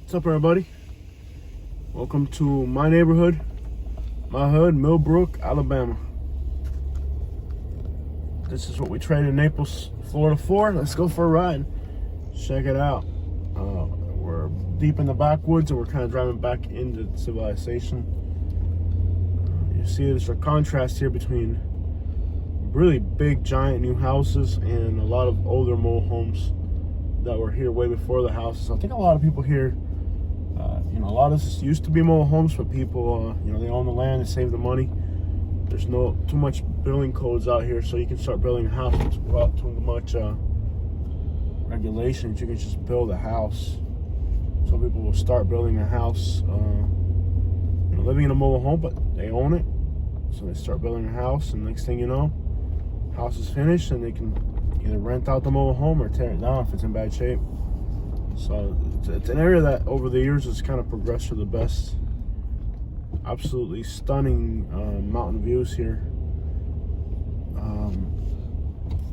What's up, everybody? Welcome to my neighborhood, my hood, Millbrook, Alabama. This is what we traded Naples, Florida for. Let's go for a ride. Check it out. We're deep in the backwoods and we're kind of driving back into civilization. You see there's a contrast here between really big, giant new houses and a lot of older mobile homes that were here way before the houses. I think a lot of people here, a lot of this used to be mobile homes, but people, they own the land, they save the money. There's no too much building codes out here, so you can start building a house without too much regulations. You can just build a house. So people will start building a house, living in a mobile home, but they own it. So they start building a house, and next thing you know, house is finished, and they can either rent out the mobile home or tear it down if it's in bad shape. So it's an area that over the years has kind of progressed for the best. Absolutely stunning mountain views here.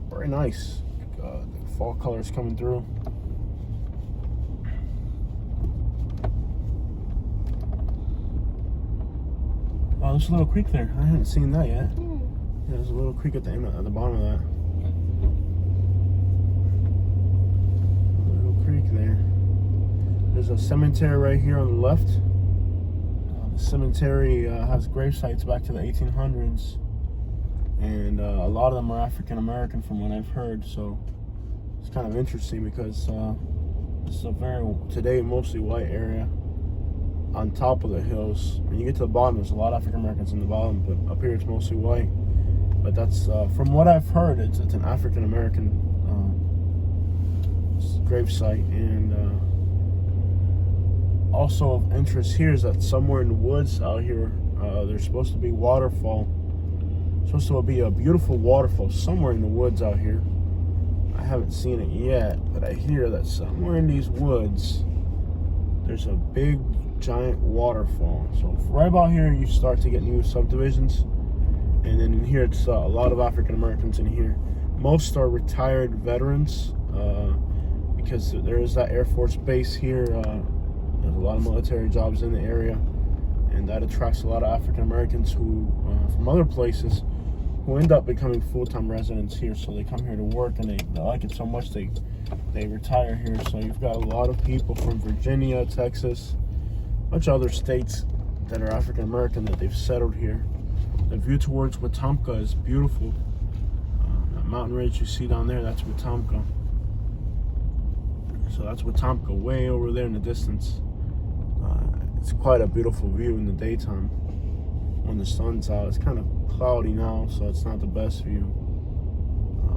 Very nice. The fall colors coming through. Oh, there's a little creek there. I hadn't seen that yet. Yeah, there's a little creek at the end, at the bottom of that. Creek there. There's a cemetery right here on the left. The cemetery has grave sites back to the 1800s, and a lot of them are African American from what I've heard. So it's kind of interesting because this is a today mostly white area on top of the hills. When you get to the bottom, there's a lot of African Americans in the bottom, but up here it's mostly white. But that's from what I've heard, it's an African American grave site. And also of interest here is that somewhere in the woods out here, there's supposed to be waterfall. Supposed to be a beautiful waterfall somewhere in the woods out here. I haven't seen it yet, but I hear that somewhere in these woods there's a big giant waterfall. So right about here you start to get new subdivisions, and then in here it's a lot of African Americans in here. Most are retired veterans, because there is that Air Force base here. There's a lot of military jobs in the area, and that attracts a lot of African Americans who from other places who end up becoming full-time residents here. So they come here to work, and they like it so much they retire here. So you've got a lot of people from Virginia, Texas, a bunch of other states that are African American that they've settled here. The view towards Wetumpka is beautiful. That mountain ridge you see down there, that's Wetumpka. So that's Wetumpka way over there in the distance. It's quite a beautiful view in the daytime when the sun's out. It's kind of cloudy now, so it's not the best view.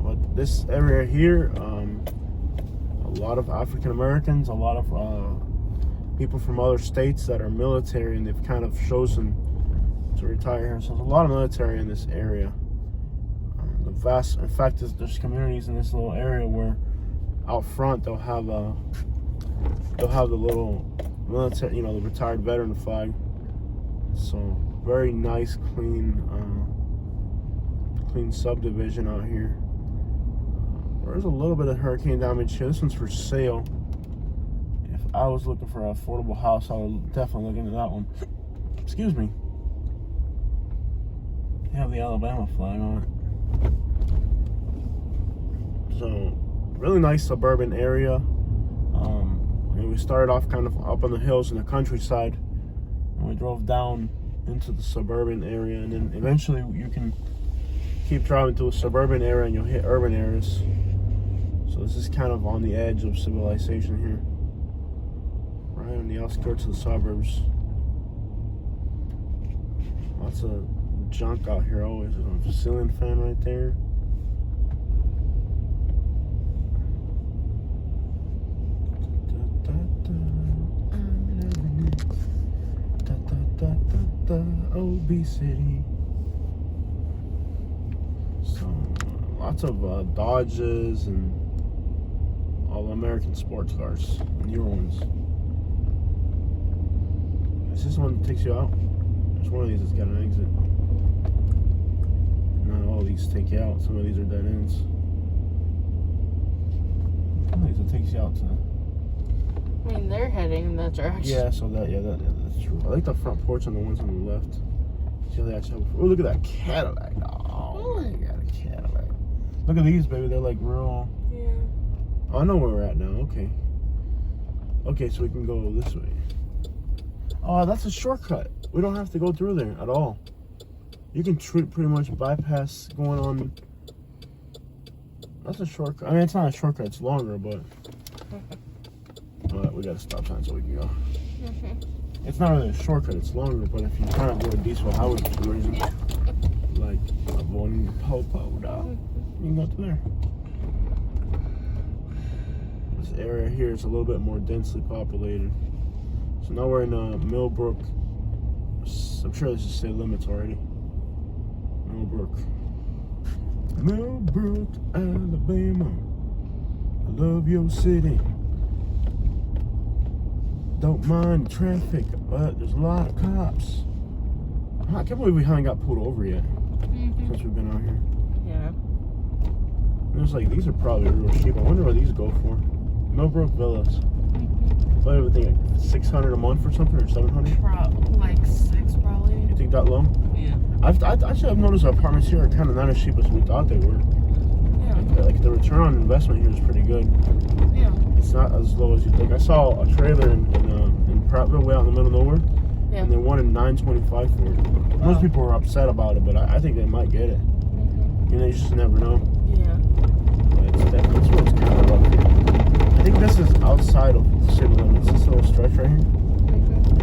But this area here, a lot of African Americans, a lot of people from other states that are military, and they've kind of chosen to retire here. So there's a lot of military in this area. In fact, there's communities in this little area where out front they'll have the little military, the retired veteran flag. So very nice, clean subdivision out here. There's a little bit of hurricane damage here. This one's for sale. If I was looking for an affordable house, I would definitely look into that one. Excuse me. They have the Alabama flag on it. So really nice suburban area. We started off kind of up on the hills in the countryside, and we drove down into the suburban area, and then eventually you can keep driving to a suburban area and you'll hit urban areas. So this is kind of on the edge of civilization here, right on the outskirts of the suburbs. Lots of junk out here always. There's a ceiling fan right there. Obesity. So lots of Dodges and all American sports cars, newer ones. Is this one that takes you out? There's one of these that's got an exit. Not all these take you out. Some of these are dead ends. One of these that takes you out to I mean, they're heading in that direction. Yeah, so that's true. I like the front porch on the ones on the left. See how they actually have. Oh, look at that Cadillac! Oh my God, a Cadillac! Look at these, baby. They're like real. Yeah. Oh, I know where we're at now. Okay. Okay, so we can go this way. Oh, that's a shortcut. We don't have to go through there at all. You can pretty much bypass going on. That's a shortcut. I mean, it's not a shortcut. It's longer, but. We got a stop sign so we can go. It's not really a shortcut. It's longer, but if you try to avoid diesel highway for some reason, like avoiding the po-po, you can go through there. This area here is a little bit more densely populated. So now we're in Millbrook. I'm sure this is city limits already. Millbrook, Alabama. I love your city. Don't mind traffic, but there's a lot of cops. I can't believe we haven't got pulled over yet since we've been out here. Yeah. There's like, these are probably real cheap. I wonder what these go for. Millbrook Villas. What do you think, like $600 a month or something, or $700? Like 6 probably. You think that low? Yeah. I've noticed our apartments here are kind of not as cheap as we thought they were. Yeah. Like the return on investment here is pretty good. Yeah. It's not as low as you think. I saw a trailer in Prattville, way out in the middle of nowhere, and they wanted $925 for it. Most people were upset about it, but I think they might get it. You know, you just never know. Yeah. But that's what's kind of rough here. I think this is outside of the city limits. This little stretch right here. I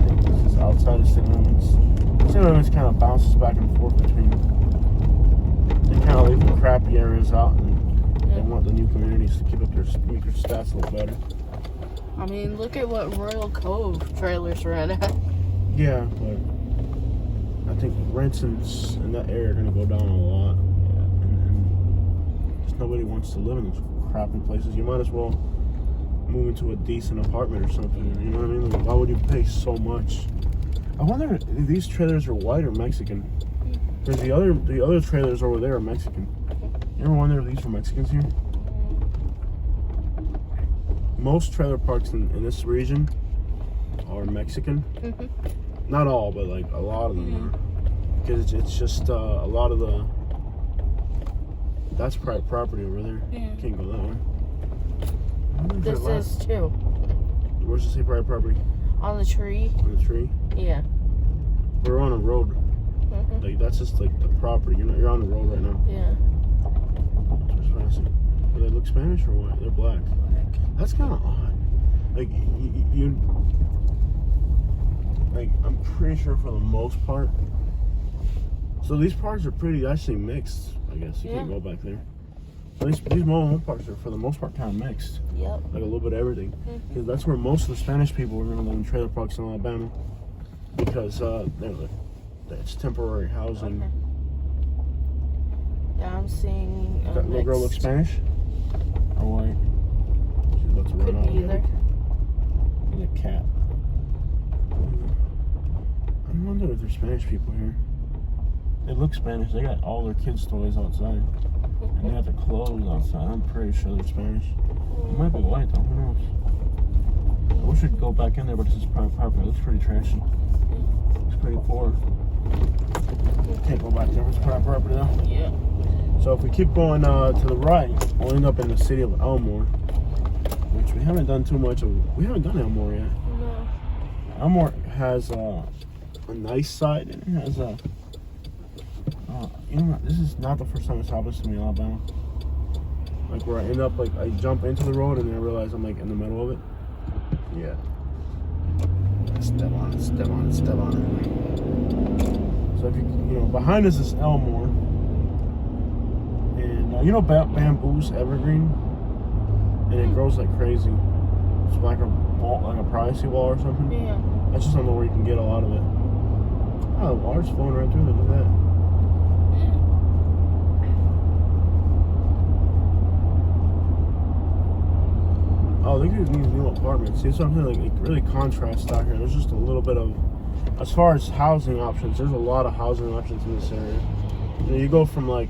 think this is outside of city limits. City limits kind of bounces back and forth between. They kind of leave the crappy areas out, and they want the new communities to make their stats look better. I mean, look at what Royal Cove trailers rent at. Yeah, but I think rents in that area are going to go down a lot. And just nobody wants to live in those crappy places. You might as well move into a decent apartment or something. You know what I mean? Like, why would you pay so much? I wonder if these trailers are white or Mexican. Because the other trailers over there are Mexican. You ever wonder if these were Mexicans here? Most trailer parks in this region are Mexican. Not all, but like a lot of them are. Because it's just a lot of the. That's private property over there. Can't go that way. This is too. Where's it say private property? On the tree. On the tree? Yeah. We're on a road. Like that's just like the property. You're on the road right now. Yeah. Do they look Spanish or what? They're black. That's kind of odd. Like like I'm pretty sure for the most part. So these parks are pretty actually mixed. I guess you can't go back there. So these mobile home parks are for the most part kind of mixed. Yep. Like a little bit of everything. Because that's where most of the Spanish people are going to live in trailer parks in Alabama. Because it's temporary housing. Yeah, I'm seeing. That little girl looks Spanish or white? She's about to run Could out. be either. And a cat. I wonder if there's Spanish people here. They look Spanish. They got all their kids' toys outside. And they got their clothes outside. I'm pretty sure they're Spanish. It might be white though. Who knows? I wish we could go back in there, but this is private property. It looks pretty trashy. It's pretty poor. Can't go back there. It's private property though. Yeah. So if we keep going to the right, we'll end up in the city of Elmore, which we haven't done too much of. We haven't done Elmore yet. No. Elmore has a nice side, and it has a. You know, this is not the first time this happens to me in Alabama. Like where I end up, like I jump into the road and then I realize I'm like in the middle of it. Yeah. Step on it, step on it, step on it. So if you behind us is Elmore. Bamboo's evergreen, and it grows like crazy. It's like a privacy wall or something. Yeah. I just don't know where you can get a lot of it. Oh, the water's flowing right through there. Look at that. Oh, look at these new apartments. See, so I'm saying, like it really contrasts out here. There's just a little bit of, as far as housing options, there's a lot of housing options in this area. You go from like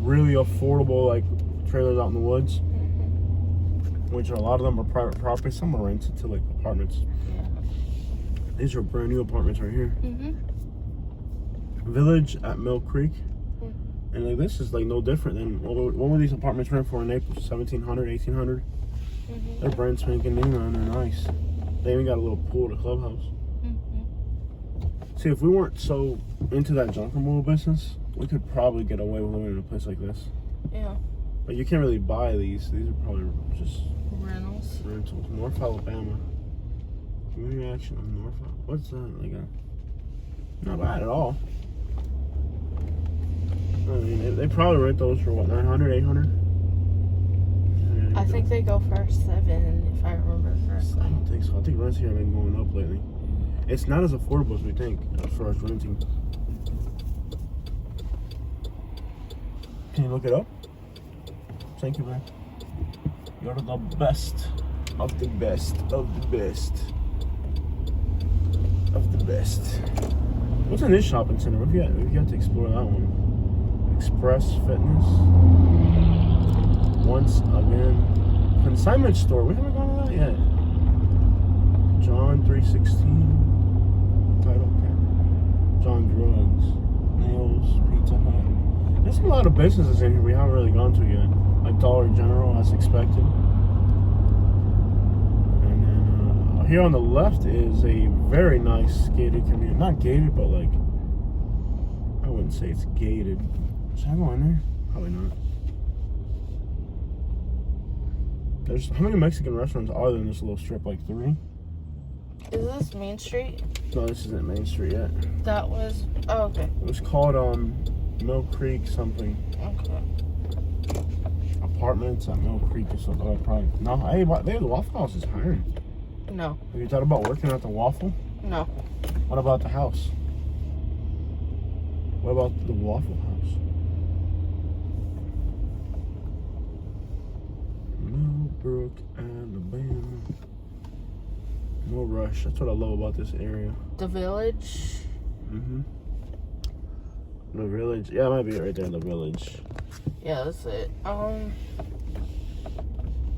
really affordable like trailers out in the woods, which a lot of them are private property. Some are rented to like apartments. Yeah. These are brand new apartments right here. Mhm. Village at Mill Creek. And like this is like no different than what were these apartments rent for in Naples? 1700, 1800. They're brand spanking new and they're nice. They even got a little pool, the clubhouse. See, if we weren't so into that junk removal business, we could probably get away with living in a place like this. Yeah. But you can't really buy these. These are probably just Rentals. North Alabama. Community action on North. What's that? Like not bad at all. I mean, they probably rent those for what, 900, 800? I think they go for 7, if I remember I correctly. don't think so. I think rents here have been going up lately. It's not as affordable as we think as far as renting. Can you look it up? Thank you, man. You're the best of the best of the best of the best. What's in this shopping center? We've got to explore that one. Express Fitness. Once again. Consignment store. We haven't gone to that yet. John 316. Title Care. John Drugs. Nails. Pizza Hut. There's a lot of businesses in here we haven't really gone to yet. Like Dollar General, as expected. And then here on the left is a very nice gated community. Not gated, but like, I wouldn't say it's gated. Should I go in there? Probably not. There's how many Mexican restaurants are there in this little strip? Like 3? Is this Main Street? No, this isn't Main Street yet. That was. Oh, okay. It was called Mill Creek something. Okay. Apartments at Mill Creek or something. Oh, probably. No, hey, the Waffle House is hiring. No. Have you thought about working at the Waffle? No. What about the house? What about the Waffle House? Millbrook, Alabama. No rush. That's what I love about this area. The Village. The Village. Yeah, it might be right there in the Village. Yeah, that's it.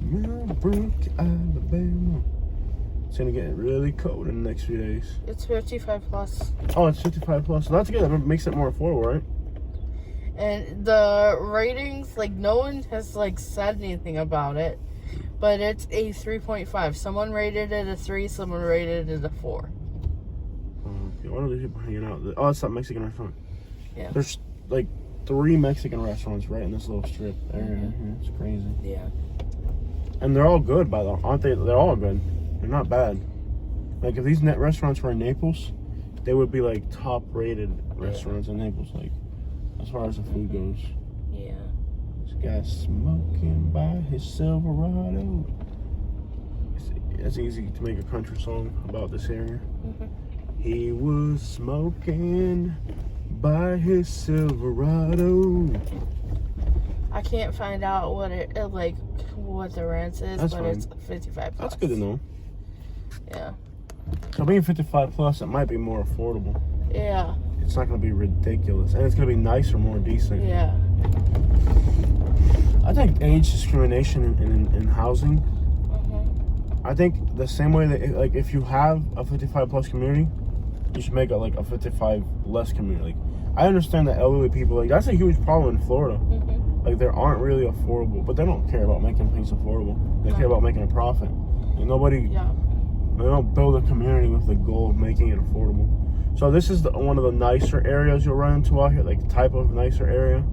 Millbrook, Alabama. It's gonna get really cold in the next few days. It's 55 plus. Oh, it's 55 plus. So that's good. That makes it more affordable, right? And the ratings, like, no one has, like, said anything about it. But it's a 3.5. Someone rated it a 3, someone rated it a 4. Okay, what are these people hanging out? Oh, it's that Mexican restaurant. Yeah. There's, like, 3 Mexican restaurants right in this little strip area. It's crazy. Yeah. And they're all good, by the way, aren't they? They're all good. They're not bad. Like, if these net restaurants were in Naples, they would be, like, top-rated restaurants in Naples, like, as far as the food goes. Yeah. This guy's smoking by his Silverado. It's easy to make a country song about this area. He was smoking by his Silverado. I can't find out what what the rent is, That's but fine. it's 55 plus. That's good to know. Yeah. So being 55 plus, it might be more affordable. Yeah. It's not going to be ridiculous. And it's going to be nicer, more decent. Yeah. I think age discrimination in housing, I think the same way that, like, if you have a 55 plus community, you should make it like a 55 less community. Like, I understand that elderly people, like, that's a huge problem in Florida. Like, they aren't really affordable, but they don't care about making things affordable. They care about making a profit. Like, nobody, they don't build a community with the goal of making it affordable. So this is one of the nicer areas you'll run into out here, like the type of nicer area.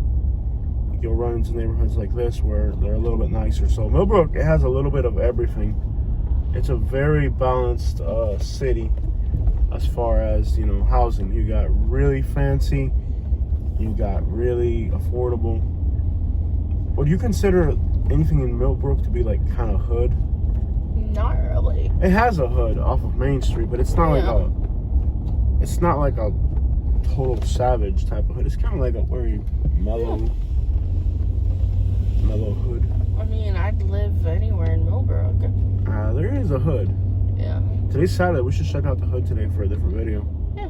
Like, you'll run into neighborhoods like this where they're a little bit nicer. So Millbrook, it has a little bit of everything. It's a very balanced city as far as, you know, housing. You got really fancy, you got really affordable. Would you consider anything in Millbrook to be like kind of hood? Not really. It has a hood off of Main Street, but it's not like a total savage type of hood. It's kind of like a very mellow hood. I mean, I'd live anywhere in Millbrook. There is a hood. Yeah. Today's Saturday. We should check out the hood today for a different video. Yeah.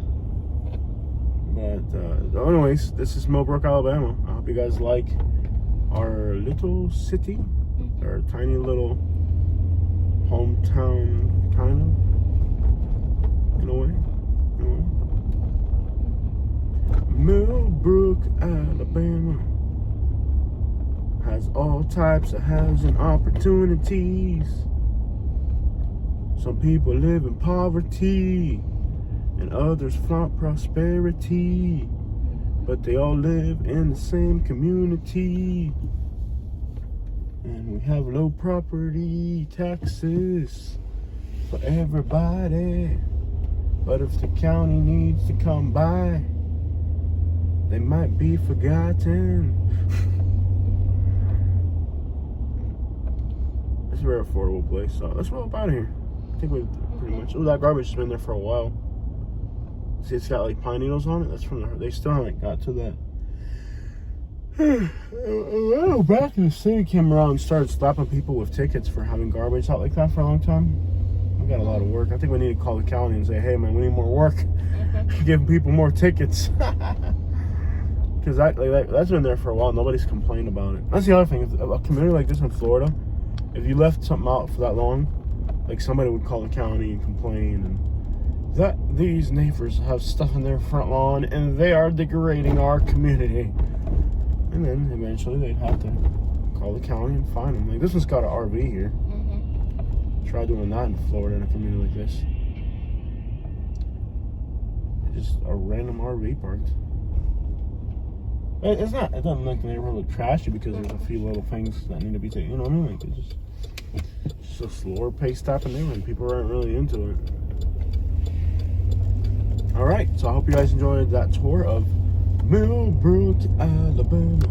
But anyways, this is Millbrook, Alabama. I hope you guys like our little city, our tiny little town, kind of, in a way. Millbrook, Alabama has all types of housing opportunities. Some people live in poverty and others flaunt prosperity, but they all live in the same community. And we have low property taxes for everybody. But if the county needs to come by, they might be forgotten. It's a very affordable place, so let's roll up out of here. I think we've pretty much. Oh, that garbage has been there for a while. See, it's got like pine needles on it. That's from they still haven't got to that. Oh, back in the city came around and started slapping people with tickets for having garbage out like that for a long time. We got a lot of work. I think we need to call the county and say, hey man, we need more work. Giving people more tickets. Because that's been there for a while. Nobody's complained about it. That's the other thing. If a community like this in Florida, if you left something out for that long, like somebody would call the county and complain and that these neighbors have stuff in their front lawn and they are degrading our community. And then eventually they'd have to call the county and fine them. Like this one's got an RV here. Try doing that in Florida in a community like this. Just a random RV parked. It doesn't make the neighborhood look trashy because there's a few little things that need to be taken. You know what I mean? Like it's just a slower paced type of neighborhood. People aren't really into it. All right, so I hope you guys enjoyed that tour of Millbrook, Alabama.